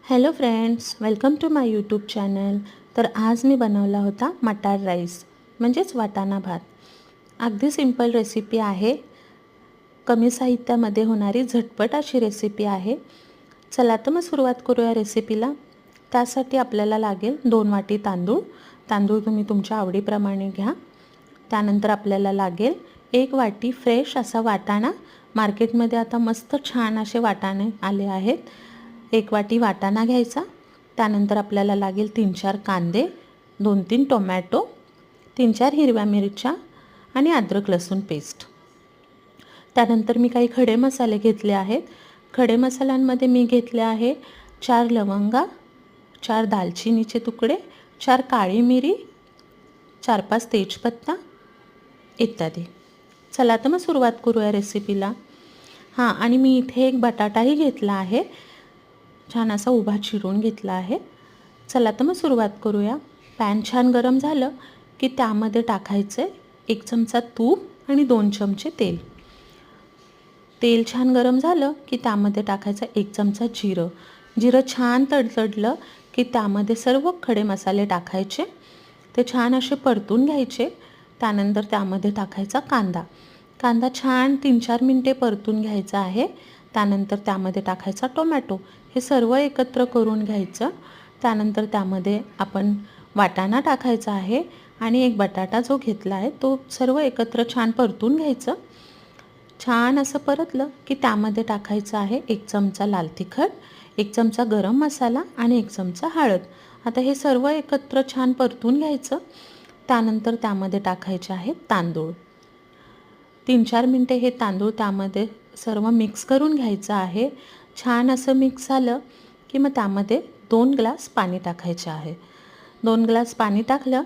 Hello friends, welcome to my YouTube channel. तर आज मी बनवला होता मटार राईस म्हणजेच वाटाणा भात. अगदी सिंपल रेसिपी आहे. कमी साहित्यामध्ये होणारी झटपट अशी रेसिपी आहे. चला तर मग सुरुवात करूया रेसिपीला. त्यासाठी आपल्याला लागेल 2 वाटी तांदूळ. तांदूळ तुम्ही तुमच्या आवडीप्रमाणे घ्या. त्यानंतर आपल्याला लागेल 1 वाटी फ्रेश असा वाटाणा. मार्केटमध्ये आता मस्त छान असे वाटाणे आले आहेत. 1 वाटी वाटाणा घ्यायचा. त्यानंतर आपल्याला लागेल 3-4 कांदे, 2-3 टोमॅटो, 3-4 हिरव्या मिरच्या आणि अद्रक लसूण पेस्ट. त्यानंतर मी काही खडे मसाले घेतले आहेत. खडे मसाल्यांमध्ये मी घेतले आहे 4 लवंगा, 4 दालचिनीचे तुकडे, 4 काळी मिरी, 4-5 तेजपत्ता इत्यादी. चला तर मग सुरुवात करूया रेसिपीला. आणि मी इथे एक बटाटाही घेतला आहे. छान असा उभा चिरून घेतला आहे. चला तर मग सुरुवात करूया. पॅन छान गरम झालं की त्यामध्ये टाकायचं 1 चमचा तूप आणि 2 चमचे तेल. तेल छान गरम झालं की त्यामध्ये टाकायचं 1 चमचा जिरं. जिरं छान तडतडलं की त्यामध्ये सर्व खडे मसाले टाकायचे. ते छान असे परतून घ्यायचे. त्यानंतर त्यामध्ये टाकायचा कांदा छान 3-4 मिनिटे परतून घ्यायचा आहे. त्यानंतर त्यामध्ये टाकायचा टोमॅटो. हे सर्व एकत्र करून घ्यायचं. त्यानंतर त्यामध्ये आपण वाटाणा टाकायचा आहे आणि एक बटाटा जो घेतला आहे तो सर्व एकत्र छान परतून घ्यायचं. छान असं परतलं की त्यामध्ये टाकायचं आहे 1 चमचा लाल तिखट, 1 चमचा गरम मसाला आणि 1 चमचा हळद. आता हे सर्व एकत्र छान परतून घ्यायचं. त्यानंतर त्यामध्ये टाकायचे आहे तांदूळ. 3-4 मिनिटे हे तांदूळ त्यामध्ये सर्व मिक्स करून घ्यायचं आहे. छान असं मिक्स झालं की मग त्यामध्ये 2 ग्लास पाणी टाकायचे आहे. 2 ग्लास पाणी टाकलं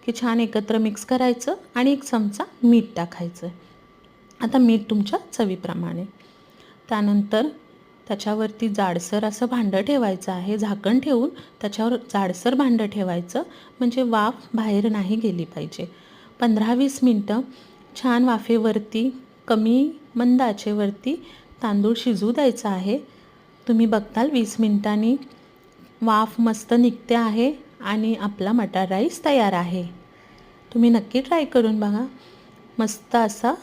की छान एकत्र मिक्स करायचं आणि 1 चमचा मीठ टाकायचं. आता मीठ तुमच्या चवीप्रमाणे. त्यानंतर त्याच्यावरती जाडसर असं भांडं ठेवायचं आहे. झाकण ठेवून त्याच्यावर जाडसर भांडं ठेवायचं म्हणजे वाफ बाहेर नाही गेली पाहिजे. 15-20 मिनटं छान वाफेवरती कमी मंद आचेवरती तांदूळ शिजू द्यायचा आहे. तुम्ही बघताल 20 मिनिटांनी वाफ मस्त निघते आहे आणि आपला मटार राईस तयार आहे. तुम्ही नक्की ट्राय करून बघा. मस्त असा